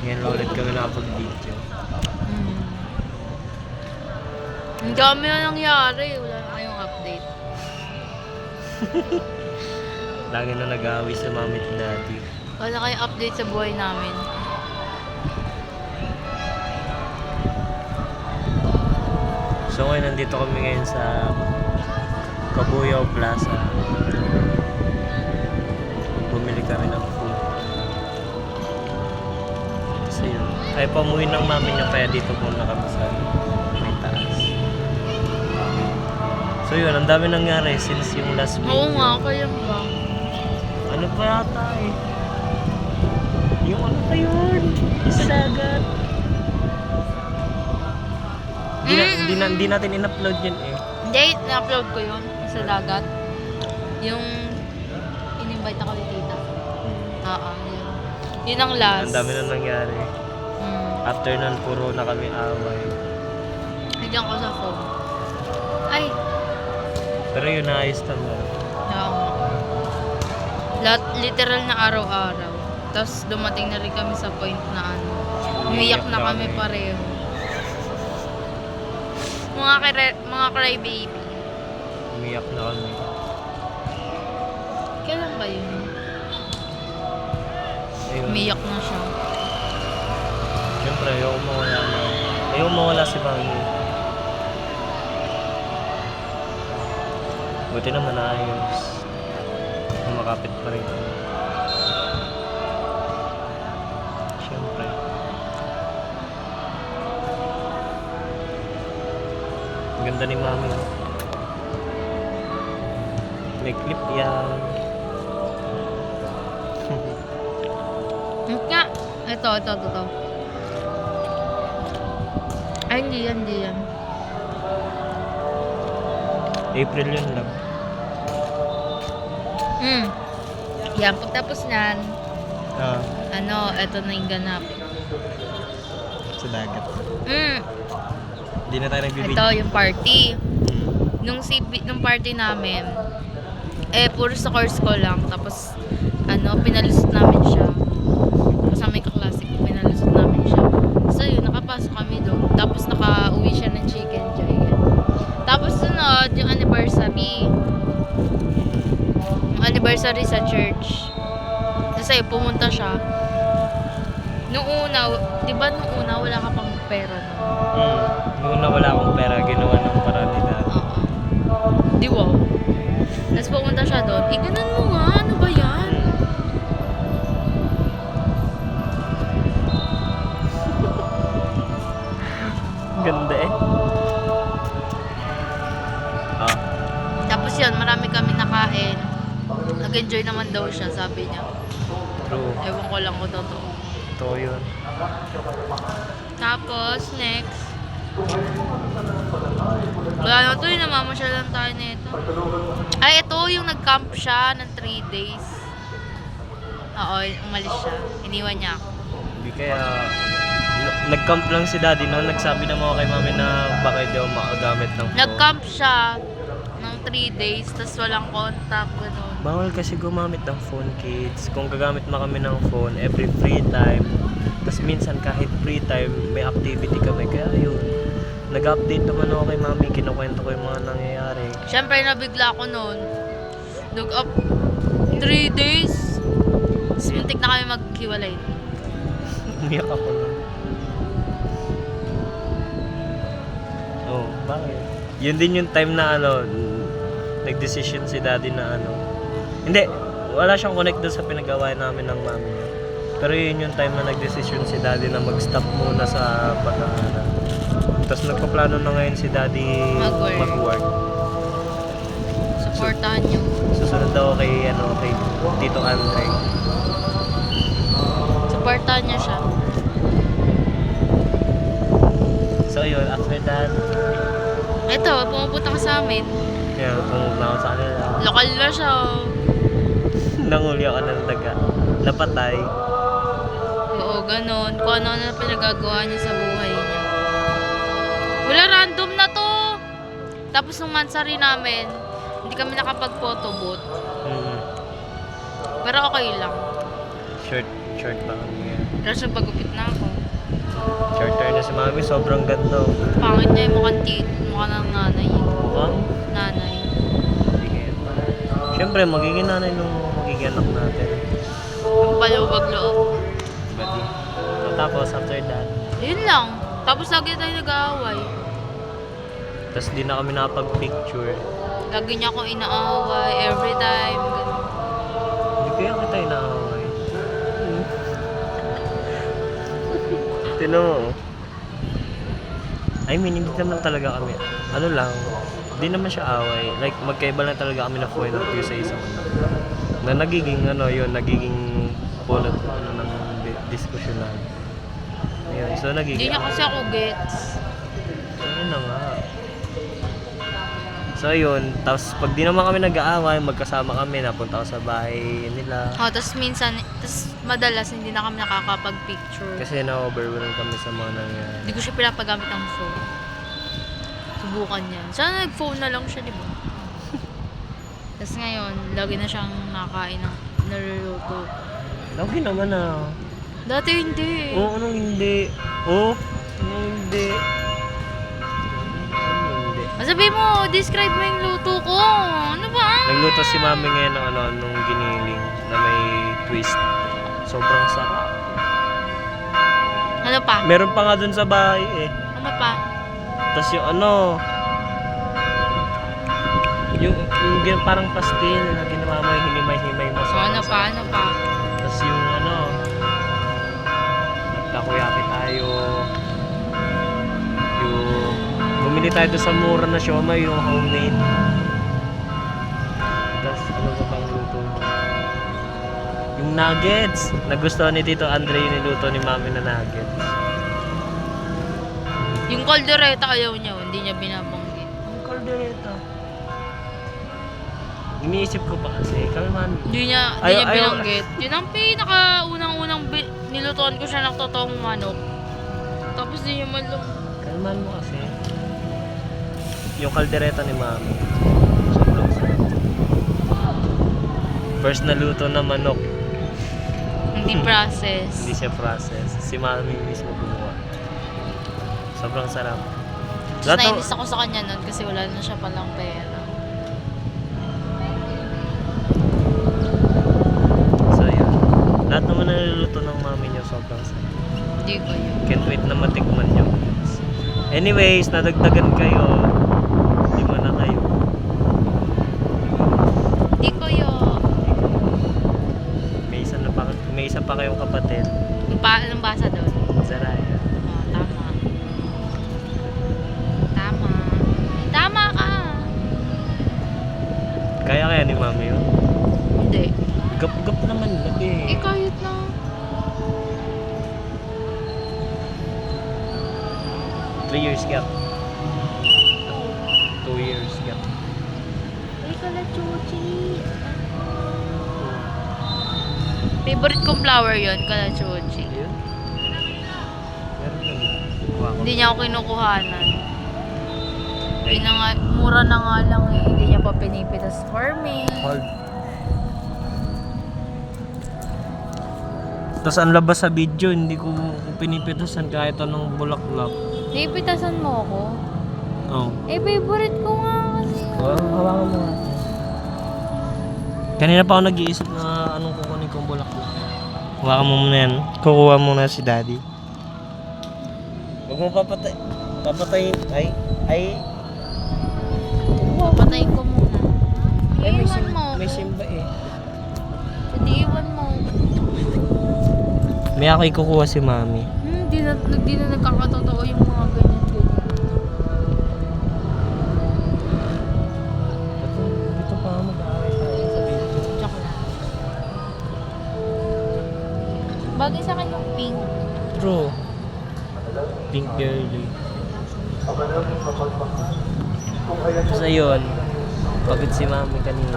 Ngayon lang ulit kami nakapag-video. Ang dami na nangyari. Wala na kayong update. Lagi na nag-aaway sa mami at daddy. Wala kayong update sa buhay namin. So ngayon nandito kami ngayon sa Cabuyao Plaza. Bumili kami ng food. Kasi yun. Ay pamuwi ng mami niya kaya dito muna kami sa may taas. So yun, ang dami nangyari since yung last video. Oo nga, kaya ba? Ano pa yata eh? Yung ano pa yun? Isagat. Hindi natin in-upload yun eh. Hindi, na-upload ko yun sa dagat. Yung in-invite ako ni tita. Oo, yun. Yun ang last. Ang dami na nangyari. After nun, puro na kami away. Nandiyan ko sa phone. Ay! Pero yun, naayos naman. Oo. Lahat, literal na araw-araw. Tapos dumating na rin kami sa point na ano. Umiyak na kami pareho. Mga cry baby. Umiyak na kami. Kailan ba yun? Ayun. Umiyak na siya. Siyempre, ayaw mawala na. Ayaw mawala si Mami. Buti naman naayos. Kumakapit pa rin kami. Siyempre. Ang ganda ni Mami. May clip yan. Nga! Ito. Ay, hindi yan. April yun lang. Yan, pagtapos nyan, Ah, ito na yung ganap. sa dagat. Hindi na tayo nagbibigay. Ito yung party. Nung party namin, puro sa course ko lang. Tapos, pinalusot namin siya. Tapos may kaklase ko, pinalusot namin siya. So yun, nakapasok kami doon. Tapos naka-uwi siya ng chicken joy. Tapos sunod, yung anniversary. Yung anniversary sa church. Kasi pumunta siya. Nung una, di ba nung una wala ka pang pera nun? Noon na wala akong pera, ginawa ng paraan ni Daddy. Oo. Di wow. Tapos pumunta siya doon. Ganun mo nga, ano ba yan? Ganda eh. Ah, Tapos yun, marami kami nakain. Nag-enjoy naman daw siya, sabi niya. true. Ewan ko lang kung totoo. Ito yun. Tapos, next. Wala na ito, namamasyal lang tayo nito. Ay, ito yung nag-camp siya ng 3 days. Oo, umalis siya. Iniwan niya ako. Hindi kaya... Nag-camp lang si Daddy noon. Nagsabi naman ako kay Mami na baka hindi ako makagamit ng phone. Nag-camp siya ng 3 days, tapos walang contact, gano'n. Bawal kasi gumamit ng phone, kids. Kung gagamit na kami ng phone every free time, tapos minsan kahit free time, may activity kami. Kaya yun, nag-update naman ako kay Mami. Kinukwento ko yung mga nangyayari. Siyempre, nabigla ako noon. Nag-up 3 days. Tapos muntik na kami maghiwalay. Umiyak ako nun. Oh, bakit? Yun din yung time na nag-decision si Daddy na Hindi, wala siyang connect doon sa pinag-awayan namin ng mami niya. Pero yun yung time na nag-decision si Daddy na mag-stop muna sa pag-aaral. Tapos nagpaplano na ngayon si Daddy mag-work. Supportahan niyo. Susunod daw kay Tito Andre. Supportahan niyo siya. So yun, after that, Ito, pumupunta ka sa amin. kaya pumunta ako sa kanila. Lokal na siya. Nanguli ako ng daga. Napatay. Oo, ganun. Kung ano na pinagagawa niya sa buhay niya. Wala, random na to. Tapos nung mansari namin, hindi kami nakapag-photo booth. Pero okay lang. Short pa kami. Tapos nagpagupit na ako. Short hair na si mami, sobrang ganda. Pangit niya, mukhang mukha ng nanay. Mukhang? Nanay. Sige. Siyempre, magiging nanay nung magiging anak natin. Ang paluwag loob. Bati. So, tapos, after that, Yun lang. Tapos lagi tayo nag-aaway. tapos di na kami nakapag-picture. Lagi niya akong inaaway every time. Hindi kaya kita inaaway. Tinan mo. I mean, hindi naman talaga kami. Ano lang, di naman siya away. Like, magkaiba lang talaga kami na point of view sa isang na nagiging, nagiging punot ng diskusyonan. Ayun, so Hindi nagiging. niya kasi ako gets. Ayun na nga. So yun, tapos pag di naman kami nag-aaway, magkasama kami, napunta ako sa bahay nila. Tapos minsan, madalas hindi na kami nakakapag-picture. Kasi na-overwhelm kami sa mga nangyari. Hindi ko siya pinapagamit ng phone. Subukan yan. Sana nag-phone na lang siya, di ba? Tapos ngayon, lagi na siyang nakain ng naluluto. Lagi naman ah. Dati hindi. Oo, anong hindi? Oo, anong hindi? Anong hindi? Sabi mo, describe mo yung luto ko. Ano ba? Nagluto si mami ngayon ng nung giniling na may twist. Sobrang sarap. Ano pa? Meron pa nga dun sa bahay eh. Ano pa? Tapos yung parang pastil na ginawa mo yung hinimay-himay mo So, sa ano pa? Ano pa? Tapos yung nagtakoyaki tayo. Yung bumili tayo doon sa mura na siomay, yung homemade. Tapos ano ba bang luto mo? Yung nuggets. Nagustuhan ni Tito Andre yung niluto ni Mami na nuggets. Yung caldereta ayaw niya, hindi niya binabanggit. Ang kaldereta. Iniisip ko pa kasi, kalman. Hindi niya binanggit. Yun ang pinaka-unang nilutuan ko siya ng totoong manok. Tapos di niya malong. Kalman mo kasi. Yung kaldereta ni Mami. Sobrang sarap. First na luto na manok. Hindi process. Hindi siya process. Si Mami mismo gumawa. Sobrang sarap. Tapos Lahat ng- nainis ako sa kanya nun kasi wala na siya palang pera. So yun. Lahat naman na niluluto ng Mami niyo sobrang sarap. Hindi ko yun. Can't wait na matikman niyo. Anyways, nadagdagan kayo. Lima na kayo. Hindi ko yun. May isa pa kayong kapatid. Anong basa doon? Zaraya. Oh, tama. Tama. Tama ka. Kaya ni Mami yun? Hindi. Gap-gap naman labi. Kahit na. Three years gap. 2 years gap. Ikaw na, Chuchi. Favorite kong flower yun, kalachuchi. Ayun. Meron yun. Kuha ko. Hindi niya ako kinukuhanan. Mura na nga lang eh. Hindi niya pa pinipitas for me. Hold. Tapos ang labas sa video, hindi ko pinipitasan kahit anong bulaklak. Pinipitasan mo ako? Oh. Favorite ko nga kasi. Hawakan mo nga. Kanina pa ako nag-iisip na anong kukunin kong bulaklak. Hawakan mo muna yan. Kukuha muna si Daddy. Huwag mo papatayin. Ay. Papatayin ko muna. Iiwan mo. May simba eh. Hindi iwan mo. May ako ikukuha si Mami. Di na nagkakatotoo yung mga ganyan-ganyan. Dito pa ako mag-aaway tayo sa video. Joke lang. Bagay sa akin yung pink. True. Pink girly. Tapos ayun, pagod si Mami kanina.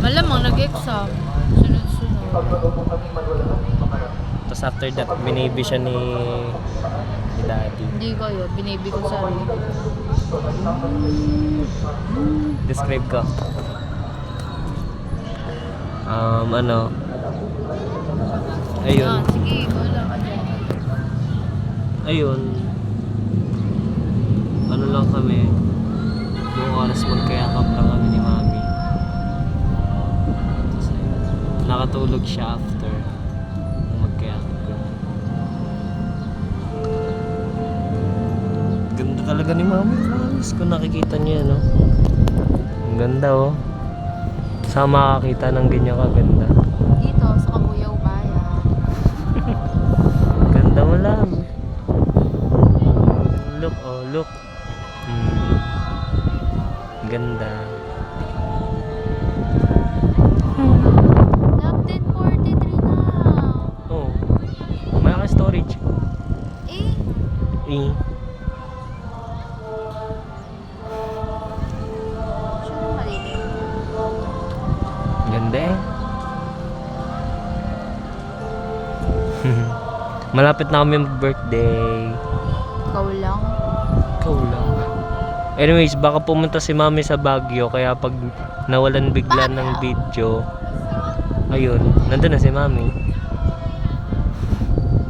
Malamang nag-exam. Sunod-sunod. Tapos after that, binibi siya ni Daddy. Hindi ko yun. Binibi ko sarili. Describe ko. Ayun. Sige, wala ka dyan. Ayun. Ano lang kami. Buong oras magkayakap lang kami ni Mami. Tapos ayun. Nakatulog siya after. Magkayakap kami. Ganda talaga ni Mami. Promise. Kung nakikita niyo no. Ang ganda oh. Saan makakita ng ganyan kaganda? Dito, sa Kabuyaw Bayan. Ganda mo lang. Look, oh, look. Ganda. Love 1043 na. Oh. Malaki storage. Eh, Eh. siya na malilim. Ganda eh. Malapit na kami mag-birthday. Ikaw lang. Ikaw lang. Anyways, baka pumunta si Mami sa Baguio kaya pag nawalan bigla ng video, ayun, nandun na si Mami.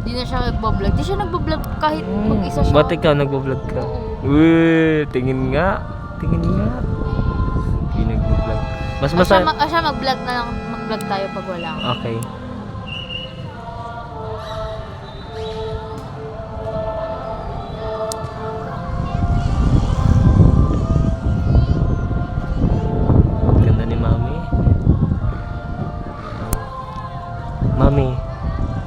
Di na siya nagbablog. Di siya nagbablog kahit mag-isa siya. Ba't ikaw nagbablog ka? Uy, tingin nga. Tingin nga. Hindi nagbablog. Mas Siya mag-vlog na lang. Mag-vlog tayo pag wala. Okay. Ganda ni Mami. Mami,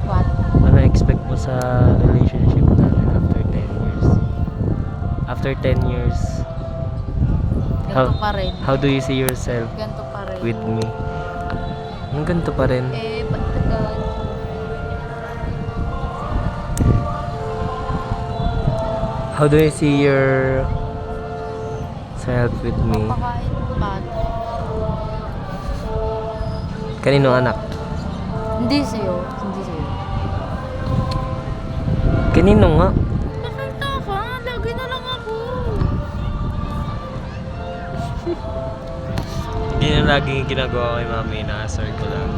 What? ano expect mo sa relationship natin after 10 years? After 10 years, Ganto pa rin. how do you see yourself Ganto pa rin. with me? Ang ganito pa rin. Eh, ba't tagal? How do you see your self with me? Papakain pa. Kanino anak? Hindi sa'yo. Hindi sa'yo. Kanino nga? Nakita ka. Lagi na lang ako. Hindi na laging ginagawa kay Mami, ina-assert ko lang.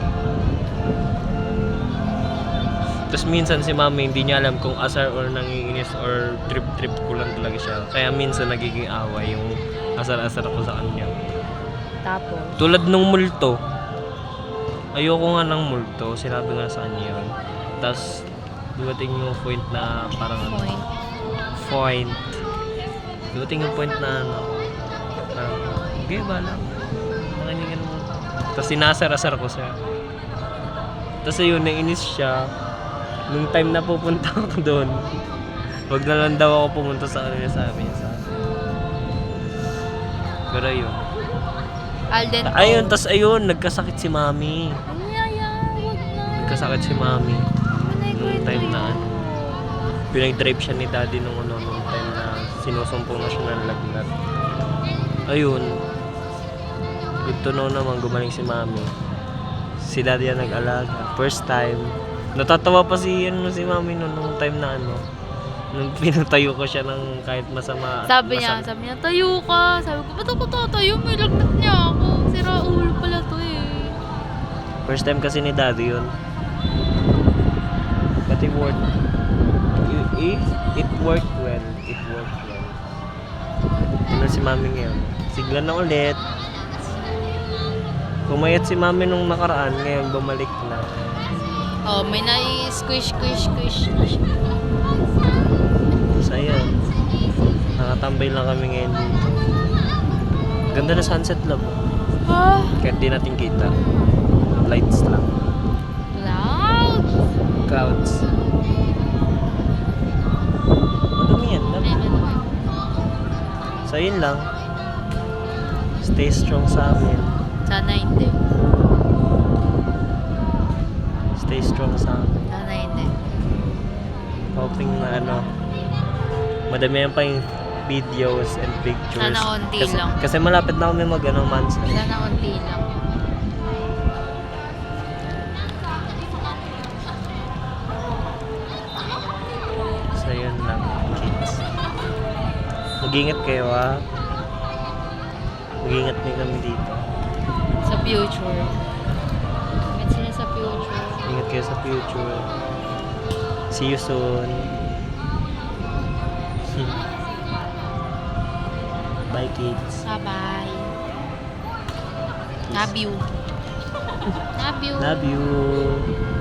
Tapos minsan si Mami hindi niya alam kung asar or nanginginis or trip-trip ko lang talaga siya. Kaya minsan nagiging away yung asar-asar ko sa kanya. Tapos? Tulad nung multo. Ayoko nga ng multo, sinabi nga sa kanya yun. Tapos dumating yung point na parang point. Dumating yung point na ano, na, okay, bala. Makiningan mo. Tapos sinasar-asar ko siya. Tapos ayun, nainis siya. Nung time na pupunta ako doon, wag na lang daw ako pumunta sa kanila, sabi niya sa akin. Pero ayun. Alden. Ayun, tas ayun, nagkasakit si Mami. Wag na. Nagkasakit si Mami. Manay ko Nung ito time na yun. ano, pinag-drive siya ni Daddy nung ano, nung time na sinusumpong na siya ng lagnat. Ayun. Good to know naman, gumaling si Mami. Si Daddy ang nag-alaga. First time. Natatawa pa si Mami nung time na ano. Nung pinatayo ko siya ng kahit masama. Sabi niya, tayo ka. Sabi ko, ba't ako tatayo? May lagnat niya ako. Sira ulo pala to eh. First time kasi ni Daddy yun. But it worked. It worked well. It worked well. Tingnan si Mami ngayon. Sigla na ulit. Pumayat si Mami nung nakaraan. Ngayon bumalik na. Oh, may squish na siya. So ayun. Nakatambay lang kami ngayon dito. Ganda na sunset love. Ah, Kahit di natin kita. Lights lang. loud. Clouds. Madumi yan. So yun lang. Stay strong sa amin. Sana hindi. Stay strong sa amin. Sana hindi. Hoping na ano, madami pa yung videos and pictures. Sana konti lang. Kasi malapit na kami months. Sana konti lang. So yun lang, kids. Mag-ingat kayo ha. Mag-ingat din kami dito. Sa future. Ingat sila sa future. Ingat kayo kayo sa future. See you soon. Bye, kids. Bye-bye. Love you. Love you. Love you.